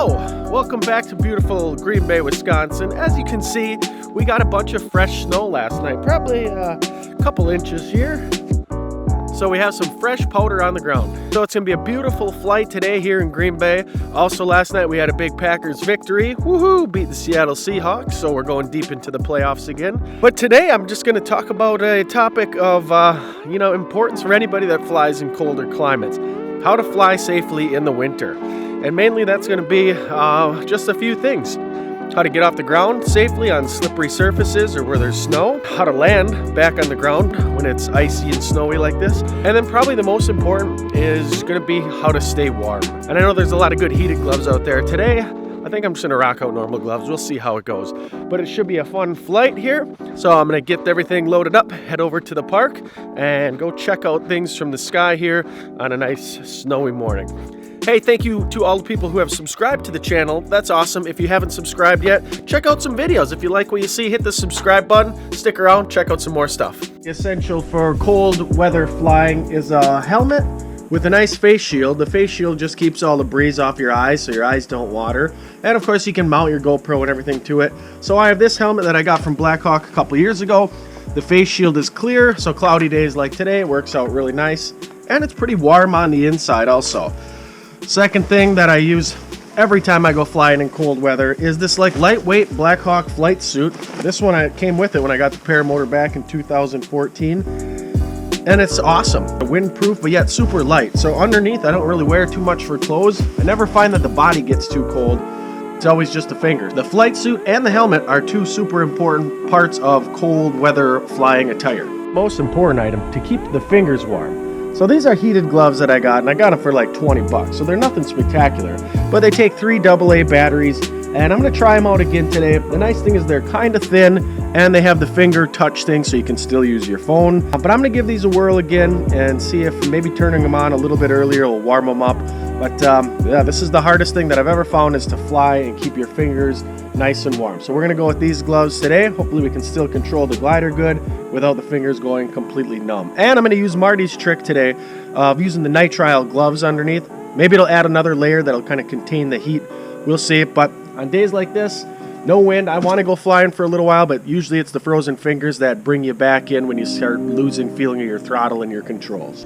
Hello, welcome back to beautiful Green Bay, Wisconsin. As you can see, we got a bunch of fresh snow last night, probably a couple inches here. So we have some fresh powder on the ground. So it's gonna be a beautiful flight today here in Green Bay. Also last night we had a big Packers victory. Woohoo, beat the Seattle Seahawks. So we're going deep into the playoffs again. But today I'm just gonna talk about a topic of, importance for anybody that flies in colder climates. How to fly safely in the winter. And mainly that's gonna be just a few things. How to get off the ground safely on slippery surfaces or where there's snow, how to land back on the ground when it's icy and snowy like this, and then probably the most important is going to be how to stay warm. And I know there's a lot of good heated gloves out there. Today, I think I'm just going to rock out normal gloves. We'll see how it goes. But it should be a fun flight here. So I'm going to get everything loaded up, head over to the park, and go check out things from the sky here on a nice snowy morning. Hey, thank you to all the people who have subscribed to the channel. That's awesome. If you haven't subscribed yet, check out some videos. If you like what you see, hit the subscribe button, stick around, check out some more stuff. Essential for cold weather flying is a helmet with a nice face shield. The face shield just keeps all the breeze off your eyes so your eyes don't water. And of course you can mount your GoPro and everything to it. So I have this helmet that I got from Blackhawk a couple years ago. The face shield is clear, so cloudy days like today, it works out really nice. And it's pretty warm on the inside also. Second thing that I use every time I go flying in cold weather is this lightweight Blackhawk flight suit. This one I came with it when I got the Paramotor back in 2014. And it's awesome. Windproof, but yet super light. So underneath, I don't really wear too much for clothes. I never find that the body gets too cold. It's always just the fingers. The flight suit and the helmet are two super important parts of cold weather flying attire. Most important item, to keep the fingers warm. So these are heated gloves that I got, and I got them for like 20 bucks. So they're nothing spectacular, but they take 3 AA batteries, and I'm going to try them out again today. The nice thing is they're kind of thin, and they have the finger touch thing, so you can still use your phone. But I'm going to give these a whirl again and see if maybe turning them on a little bit earlier will warm them up. But yeah, this is the hardest thing that I've ever found, is to fly and keep your fingers nice and warm. So we're going to go with these gloves today. Hopefully we can still control the glider good without the fingers going completely numb. And I'm going to use Marty's trick today of using the nitrile gloves underneath. Maybe it'll add another layer that'll kind of contain the heat. We'll see. But on days like this, no wind, I want to go flying for a little while, but usually it's the frozen fingers that bring you back in when you start losing feeling of your throttle and your controls.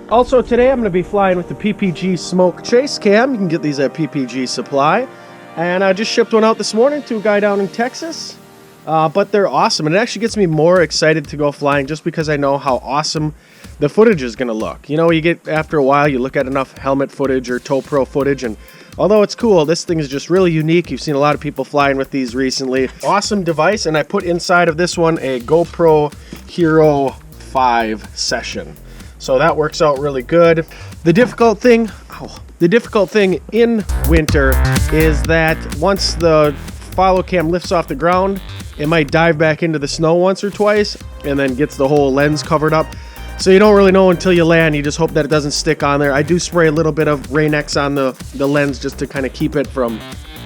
Also today I'm going to be flying with the PPG Smoke Chase Cam. You can get these at PPG Supply. And I just shipped one out this morning to a guy down in Texas. But they're awesome. And it actually gets me more excited to go flying just because I know how awesome the footage is going to look. You know, you get, after a while, you look at enough helmet footage or TowPro footage, and although it's cool, this thing is just really unique. You've seen a lot of people flying with these recently. Awesome device, and I put inside of this one a GoPro Hero 5 session. So that works out really good. The difficult thing in winter is that once the follow cam lifts off the ground, it might dive back into the snow once or twice and then gets the whole lens covered up. So you don't really know until you land. You just hope that it doesn't stick on there. I do spray a little bit of Rain-X on the lens just to kind of keep it from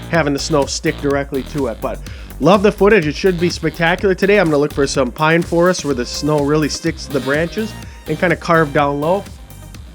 having the snow stick directly to it. But love the footage. It should be spectacular today. I'm going to look for some pine forests where the snow really sticks to the branches and kind of carve down low.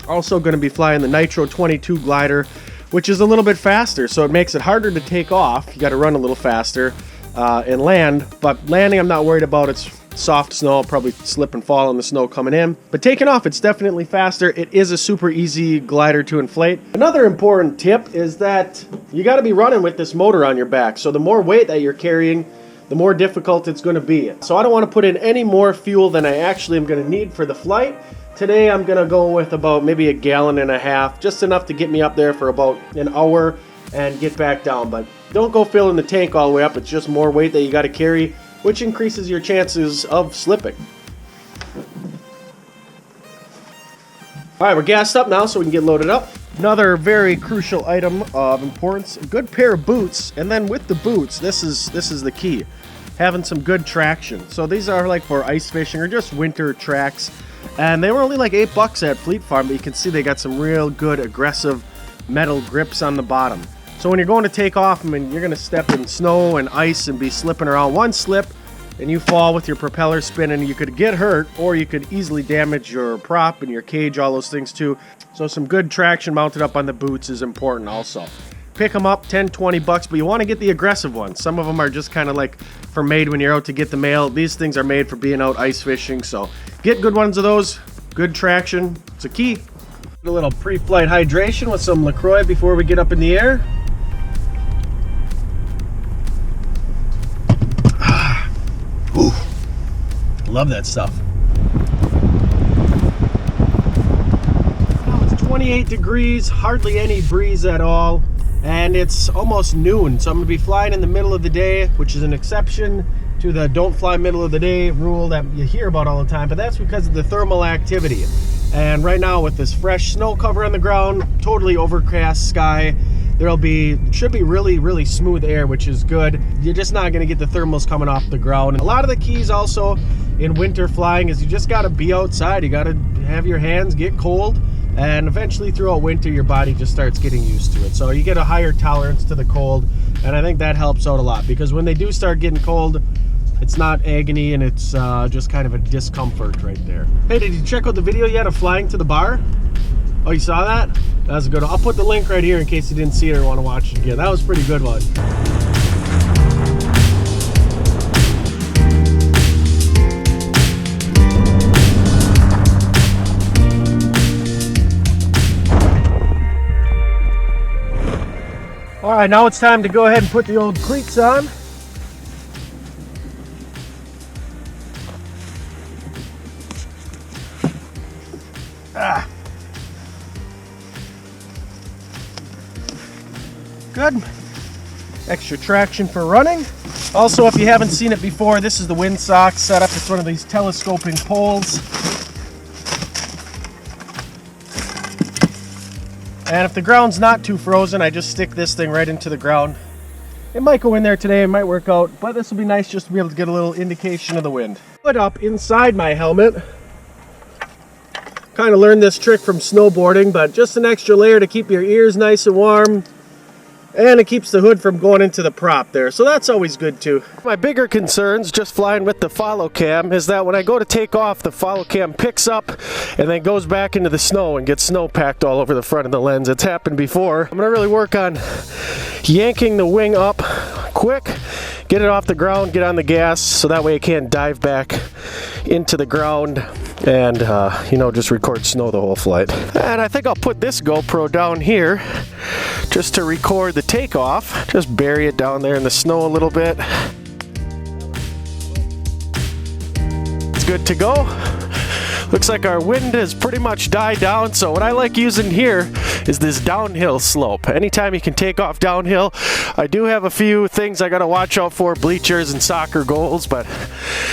Also going to be flying the Nitro 22 glider, which is a little bit faster, so it makes it harder to take off. You got to run a little faster and land, but landing I'm not worried about. It's soft snow. I'll probably slip and fall in the snow coming in, but taking off it's definitely faster. It is a super easy glider to inflate. Another important tip is that you got to be running with this motor on your back, so the more weight that you're carrying, the more difficult it's going to be. So I don't want to put in any more fuel than I actually am going to need for the flight. Today I'm going to go with about maybe 1.5 gallons, just enough to get me up there for about an hour and get back down. But don't go filling the tank all the way up. It's just more weight that you got to carry, which increases your chances of slipping. All right, we're gassed up now so we can get loaded up. Another very crucial item of importance, a good pair of boots. And then with the boots, this is the key, having some good traction. So these are like for ice fishing or just winter tracks. And they were only like $8 at Fleet Farm, but you can see they got some real good aggressive metal grips on the bottom. So when you're going to take off, I mean, you're going to step in snow and ice and be slipping around. One slip and you fall with your propeller spinning, you could get hurt, or you could easily damage your prop and your cage, all those things too. So some good traction mounted up on the boots is important also. Pick them up, 10, 20 bucks, but you want to get the aggressive ones. Some of them are just kind of like for made when you're out to get the mail. These things are made for being out ice fishing, so get good ones of those. Good traction, it's a key. A little pre-flight hydration with some LaCroix before we get up in the air. Ooh, love that stuff. Now it's 28 degrees, hardly any breeze at all, and it's almost noon, so I'm going to be flying in the middle of the day, which is an exception to the don't fly middle of the day rule that you hear about all the time, but that's because of the thermal activity. And right now with this fresh snow cover on the ground, totally overcast sky, should be really smooth air, which is good. You're just not going to get the thermals coming off the ground. A lot of the keys also in winter flying is you just got to be outside. You got to have your hands get cold, and eventually throughout winter your body just starts getting used to it. So you get a higher tolerance to the cold, and I think that helps out a lot, because when they do start getting cold, it's not agony, and it's just kind of a discomfort right there. Hey, did you check out the video yet of flying to the bar? Oh, you saw that? That was a good one. I'll put the link right here in case you didn't see it or want to watch it again. That was a pretty good one. All right, now it's time to go ahead and put the old cleats on. Good. Extra traction for running. Also, if you haven't seen it before, this is the windsock setup. It's one of these telescoping poles. And if the ground's not too frozen, I just stick this thing right into the ground. It might go in there today, it might work out, but this will be nice just to be able to get a little indication of the wind. Put up inside my helmet. Kind of learned this trick from snowboarding, but just an extra layer to keep your ears nice and warm. And it keeps the hood from going into the prop there, so that's always good too. My bigger concerns, just flying with the follow cam, is that when I go to take off, the follow cam picks up and then goes back into the snow and gets snow packed all over the front of the lens. It's happened before. I'm gonna really work on yanking the wing up quick, get it off the ground, get on the gas, so that way it can't dive back into the ground and you know, just record snow the whole flight. And I think I'll put this GoPro down here just to record the takeoff. Just bury it down there in the snow a little bit. It's good to go. Looks like our wind has pretty much died down, so what I like using here is this downhill slope. Anytime you can take off downhill, I do have a few things I gotta watch out for, bleachers and soccer goals, but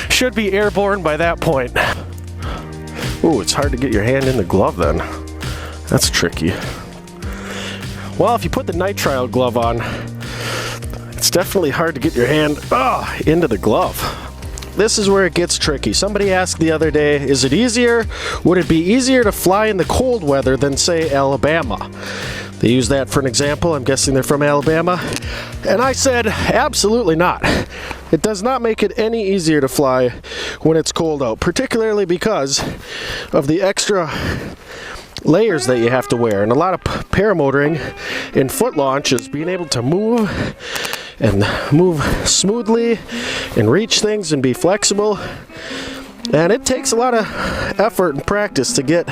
should be airborne by that point. Ooh, it's hard to get your hand in the glove then. That's tricky. Well, if you put the nitrile glove on, it's definitely hard to get your hand into the glove. This is where it gets tricky. Somebody asked the other day, is it easier? Would it be easier to fly in the cold weather than, say, Alabama? They use that for an example. I'm guessing they're from Alabama. And I said, absolutely not. It does not make it any easier to fly when it's cold out, particularly because of the extra layers that you have to wear. And a lot of paramotoring in foot launch is being able to move smoothly and reach things and be flexible. And it takes a lot of effort and practice to get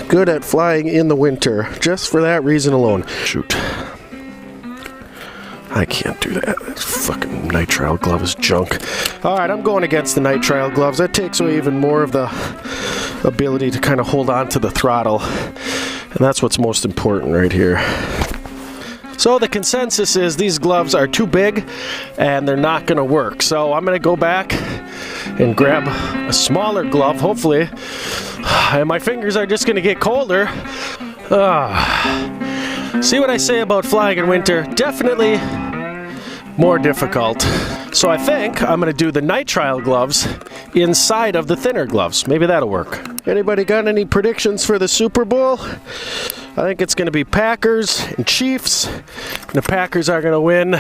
good at flying in the winter, just for that reason alone. Shoot. I can't do that. That fucking nitrile glove is junk. Alright, I'm going against the nitrile gloves. That takes away even more of the ability to kind of hold on to the throttle. And that's what's most important right here. So the consensus is these gloves are too big and they're not going to work. So I'm going to go back and grab a smaller glove, hopefully. And my fingers are just going to get colder. See what I say about flying in winter? Definitely more difficult. So I think I'm going to do the nitrile gloves inside of the thinner gloves. Maybe that'll work. Anybody got any predictions for the Super Bowl? I think it's going to be Packers and Chiefs. And the Packers are going to win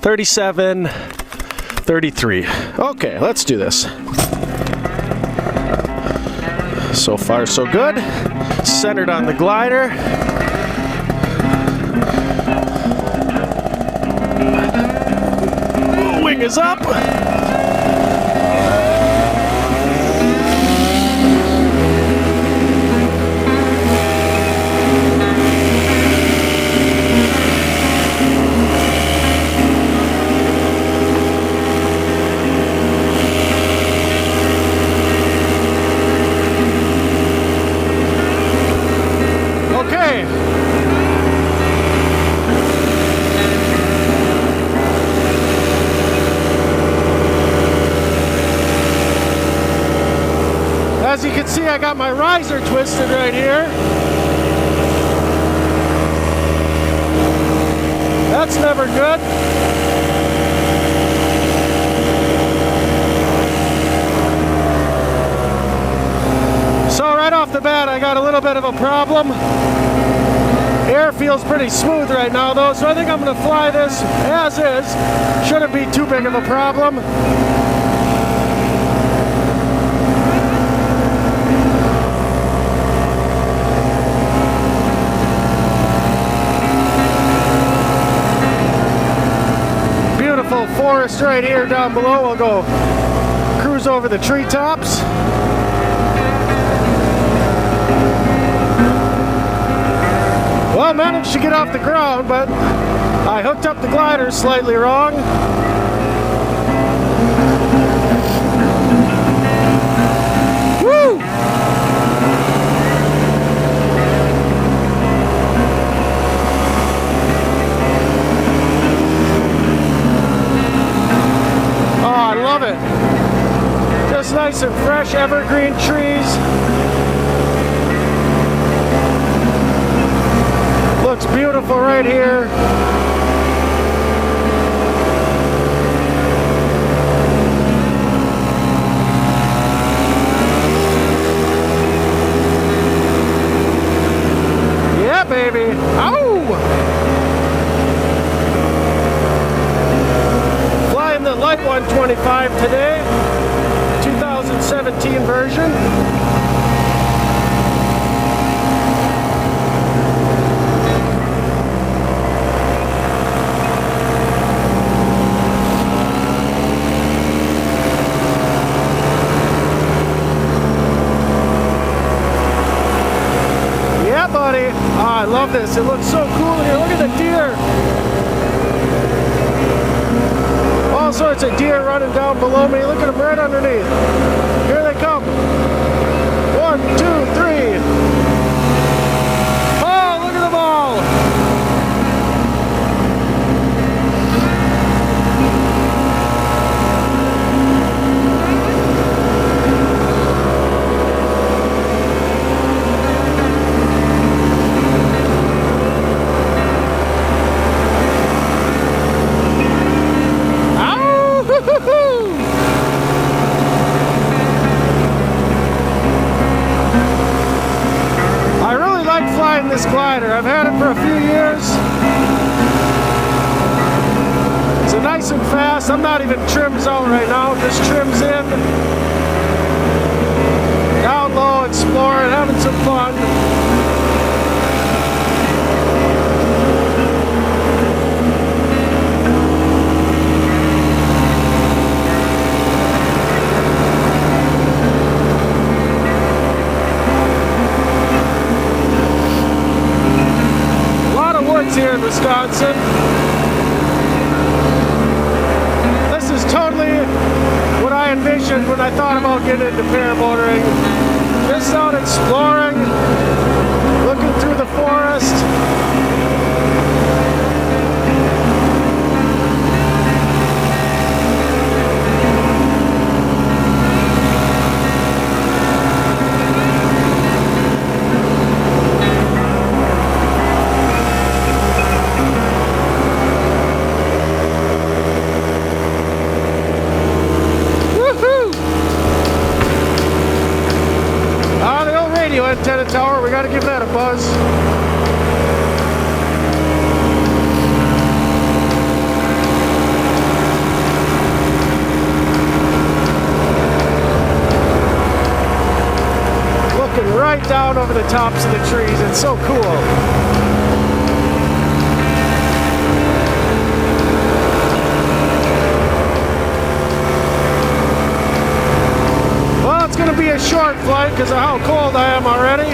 37-31. 33. Okay, let's do this. So far, so good. Centered on the glider. Wing is up. As you can see, I got my riser twisted right here. That's never good. So right off the bat, I got a little bit of a problem. Air feels pretty smooth right now though, so I think I'm going to fly this as is. Shouldn't be too big of a problem. Forest right here down below. We'll go cruise over the treetops. Well, managed to get off the ground, but I hooked up the glider slightly wrong. Woo! It. Just nice and fresh evergreen trees. Looks beautiful right here. Yeah, baby. Ow! The Light 125 today, 2017 version. Yeah, buddy. Oh, I love this. It looks so cool here. Look at the deer. All sorts of deer running down below me. Look at them right underneath. Here they come. 1, 2, 3. Oh, look at them all. This glider. I've had it for a few years. It's nice and fast. I'm not even trimmed out right now. Just trims in. Down low, exploring, having some fun. Here in Wisconsin. This is totally what I envisioned when I thought about getting into paramotoring. Just out exploring, looking through the forest. Antenna tower, we got to give that a buzz. over the tops of the trees. It's so cool. It's going to be a short flight because of how cold I am already.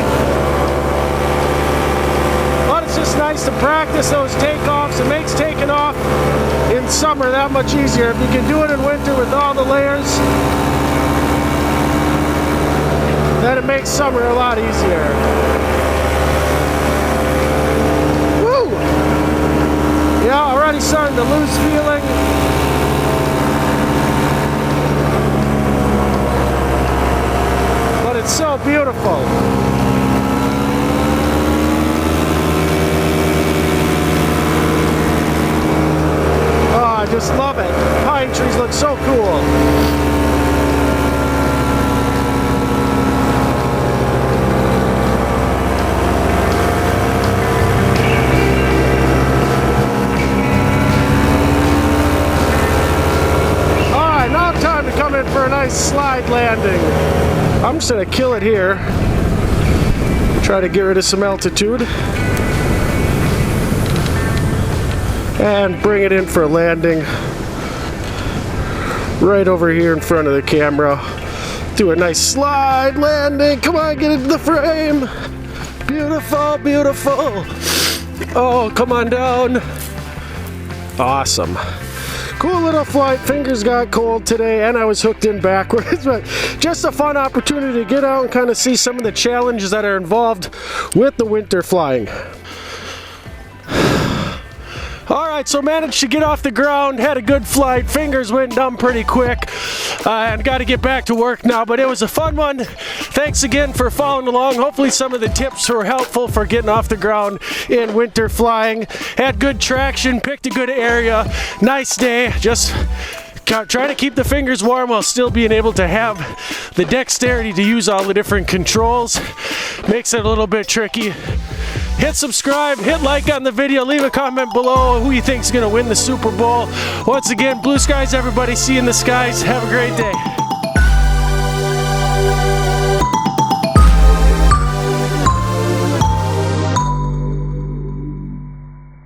But it's just nice to practice those takeoffs. It makes taking off in summer that much easier. If you can do it in winter with all the layers, then it makes summer a lot easier. Woo! Yeah, already starting to lose feeling. It's so beautiful. Oh, I just love it. Pine trees look so cool. All right, now time to come in for a nice slide landing. I'm just going to kill it here. Try to get rid of some altitude. And bring it in for a landing. Right over here in front of the camera. Do a nice slide landing. Come on, get into the frame. Beautiful, beautiful. Oh, come on down. Awesome. Cool little flight. Fingers got cold today and I was hooked in backwards, but just a fun opportunity to get out and kind of see some of the challenges that are involved with the winter flying. Alright, so managed to get off the ground, had a good flight, fingers went numb pretty quick, and got to get back to work now, but it was a fun one. Thanks again for following along. Hopefully some of the tips were helpful for getting off the ground in winter flying. Had good traction, picked a good area, nice day, just trying to keep the fingers warm while still being able to have the dexterity to use all the different controls. Makes it a little bit tricky. Hit subscribe, hit like on the video, leave a comment below who you think's gonna win the Super Bowl. Once again, blue skies everybody, see you in the skies. Have a great day.